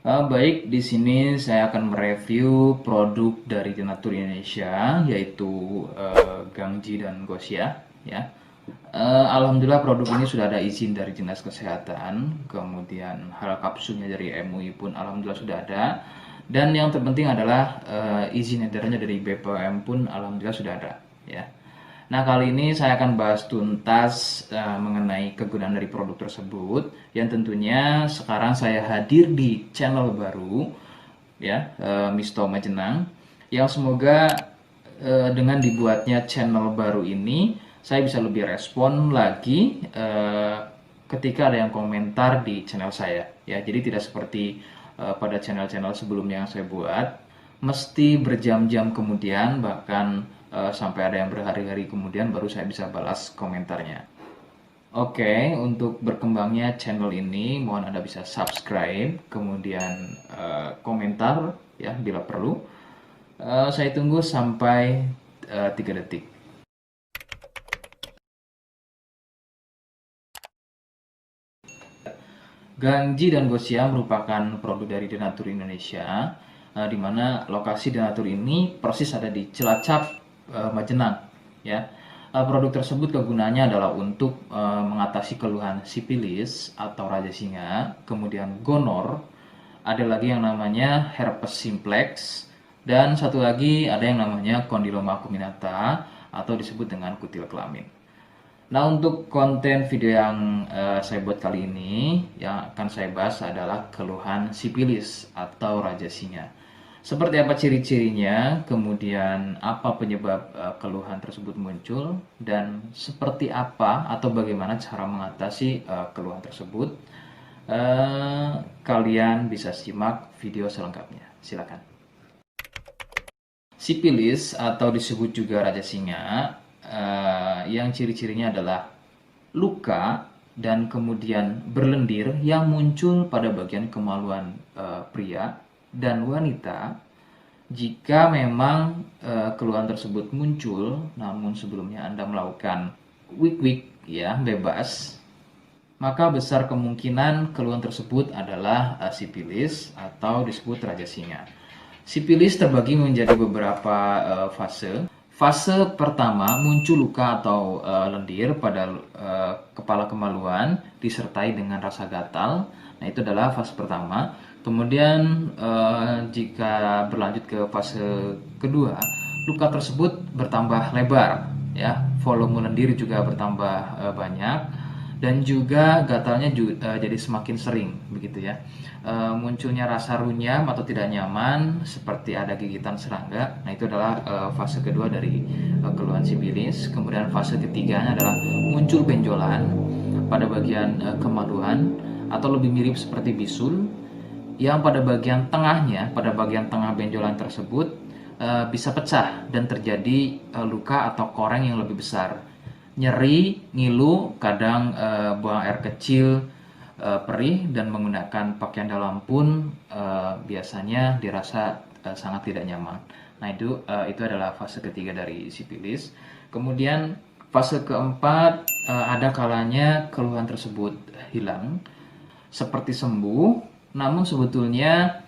Baik, di sini saya akan mereview produk dari Denatur Indonesia, yaitu Gangji dan Gosia. Ya, Alhamdulillah produk ini sudah ada izin dari Dinas Kesehatan, kemudian hal kapsulnya dari MUI pun Alhamdulillah sudah ada, dan yang terpenting adalah izin edarnya dari BPOM pun Alhamdulillah sudah ada. Ya. Nah, kali ini saya akan bahas tuntas mengenai kegunaan dari produk tersebut yang tentunya sekarang saya hadir di channel baru ya, Misto Majenang, yang semoga dengan dibuatnya channel baru ini saya bisa lebih respon lagi ketika ada yang komentar di channel saya ya. Jadi tidak seperti pada channel-channel sebelumnya yang saya buat mesti berjam-jam kemudian, bahkan sampai ada yang berhari-hari kemudian baru saya bisa balas komentarnya. Oke, untuk berkembangnya channel ini mohon Anda bisa subscribe, kemudian komentar ya bila perlu. Saya tunggu sampai 3 detik. Ganji dan Gosia merupakan produk dari Denatur Indonesia, di mana lokasi Denatur ini persis ada di Cilacap, Majenang. Ya, produk tersebut kegunaannya adalah untuk mengatasi keluhan sipilis atau raja singa, kemudian gonor, ada lagi yang namanya herpes simplex, dan satu lagi ada yang namanya kondiloma acuminata atau disebut dengan kutil kelamin. Nah, untuk konten video yang saya buat kali ini, yang akan saya bahas adalah keluhan sipilis atau raja singa. Seperti apa ciri-cirinya, kemudian apa penyebab keluhan tersebut muncul, dan seperti apa atau bagaimana cara mengatasi keluhan tersebut. Kalian bisa simak video selengkapnya. Silakan. Sipilis atau disebut juga raja singa, yang ciri-cirinya adalah luka dan kemudian berlendir yang muncul pada bagian kemaluan pria dan wanita jika memang keluhan tersebut muncul namun sebelumnya Anda melakukan wik-wik ya bebas, maka besar kemungkinan keluhan tersebut adalah sipilis atau disebut raja singa. Sipilis terbagi menjadi beberapa fase. Fase pertama muncul luka atau lendir pada kepala kemaluan disertai dengan rasa gatal. Nah, itu adalah fase pertama. Kemudian jika berlanjut ke fase kedua, luka tersebut bertambah lebar, ya, volume lendir juga bertambah banyak, dan juga gatalnya juga, jadi semakin sering begitu ya. Munculnya rasa runyam atau tidak nyaman seperti ada gigitan serangga. Nah, itu adalah fase kedua dari keluhan sipilis. Kemudian fase ketiganya adalah muncul benjolan pada bagian kemaluan atau lebih mirip seperti bisul, yang pada bagian tengahnya, pada bagian tengah benjolan tersebut bisa pecah dan terjadi luka atau koreng yang lebih besar. Nyeri, ngilu, kadang buang air kecil, perih, dan menggunakan pakaian dalam pun biasanya dirasa sangat tidak nyaman. Nah, itu adalah fase ketiga dari sipilis. Kemudian fase keempat, ada kalanya keluhan tersebut hilang seperti sembuh, namun sebetulnya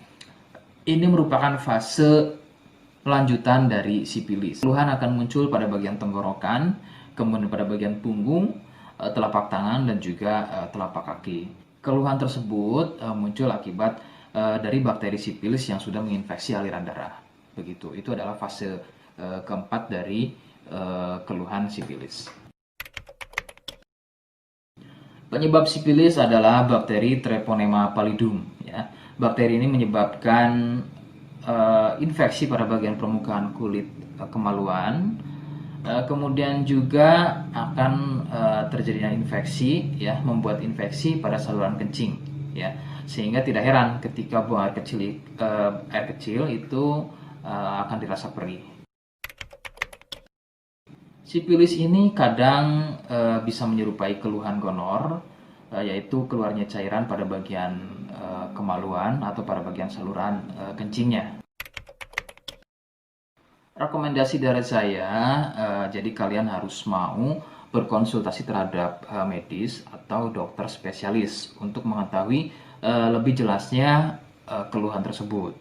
ini merupakan fase lanjutan dari sipilis. Keluhan akan muncul pada bagian tenggorokan, kemudian pada bagian punggung, telapak tangan, dan juga telapak kaki. Keluhan tersebut muncul akibat dari bakteri sipilis yang sudah menginfeksi aliran darah. Begitu. Itu adalah fase keempat dari keluhan sipilis. Penyebab sipilis adalah bakteri Treponema pallidum. Ya. Bakteri ini menyebabkan infeksi pada bagian permukaan kulit kemaluan. Kemudian juga akan terjadinya infeksi, ya, membuat infeksi pada saluran kencing, ya, sehingga tidak heran ketika buang air kecil itu akan dirasa perih. Sipilis ini kadang bisa menyerupai keluhan gonor, yaitu keluarnya cairan pada bagian kemaluan atau pada bagian saluran kencingnya. Rekomendasi dari saya, jadi kalian harus mau berkonsultasi terhadap medis atau dokter spesialis untuk mengetahui lebih jelasnya keluhan tersebut.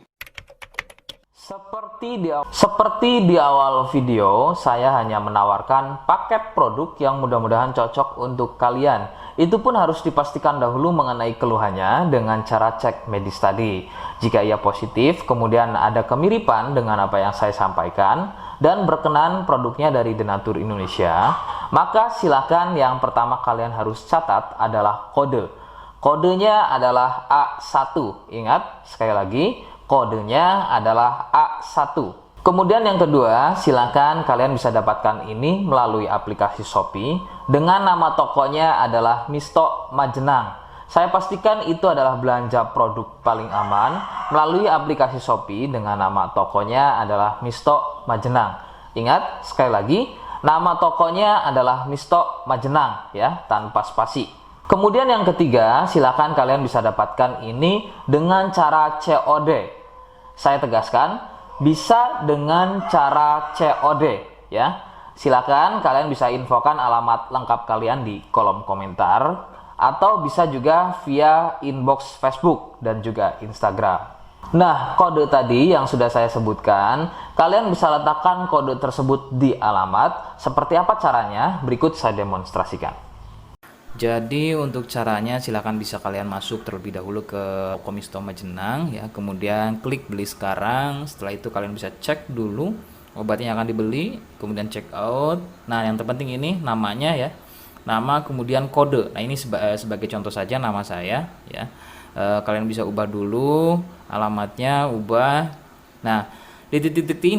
Seperti di awal video, saya hanya menawarkan paket produk yang mudah-mudahan cocok untuk kalian. Itu pun harus dipastikan dahulu mengenai keluhannya dengan cara cek medis tadi. Jika ia positif, kemudian ada kemiripan dengan apa yang saya sampaikan, dan berkenan produknya dari Denatur Indonesia, maka silakan yang pertama kalian harus catat adalah kode. Kodenya adalah A1. Ingat, sekali lagi, kodenya adalah A1. Kemudian yang kedua, silakan kalian bisa dapatkan ini melalui aplikasi Shopee dengan nama tokonya adalah Misto Majenang. Saya pastikan itu adalah belanja produk paling aman melalui aplikasi Shopee dengan nama tokonya adalah Misto Majenang. Ingat, sekali lagi, nama tokonya adalah Misto Majenang ya, tanpa spasi. Kemudian yang ketiga, silakan kalian bisa dapatkan ini dengan cara COD. Saya tegaskan, bisa dengan cara COD ya. Silakan kalian bisa infokan alamat lengkap kalian di kolom komentar atau bisa juga via inbox Facebook dan juga Instagram. Nah, kode tadi yang sudah saya sebutkan, kalian bisa letakkan kode tersebut di alamat. Seperti apa caranya? Berikut saya demonstrasikan. Jadi untuk caranya silakan bisa kalian masuk terlebih dahulu ke Misto Majenang ya, kemudian klik beli sekarang. Setelah itu kalian bisa cek dulu obatnya yang akan dibeli, kemudian check out. Nah, yang terpenting ini namanya ya. Nama kemudian kode. Nah, ini sebagai contoh saja nama saya ya. Kalian bisa ubah dulu alamatnya, ubah. Nah, di titik-titik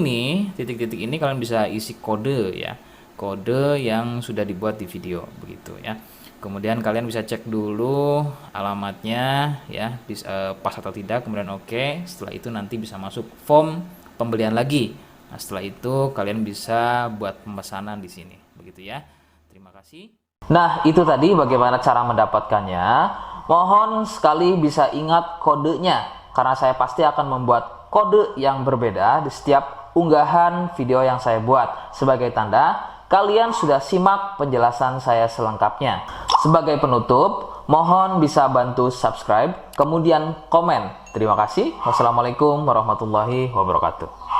ini kalian bisa isi kode ya. Kode yang sudah dibuat di video begitu ya. Kemudian kalian bisa cek dulu alamatnya ya, pas atau tidak, kemudian oke. Setelah itu nanti bisa masuk form pembelian lagi. Nah, setelah itu kalian bisa buat pemesanan di sini. Begitu ya. Terima kasih. Nah, itu tadi bagaimana cara mendapatkannya. Mohon sekali bisa ingat kodenya, karena saya pasti akan membuat kode yang berbeda di setiap unggahan video yang saya buat. Sebagai tanda, kalian sudah simak penjelasan saya selengkapnya. Sebagai penutup, mohon bisa bantu subscribe, kemudian komen. Terima kasih. Wassalamualaikum warahmatullahi wabarakatuh.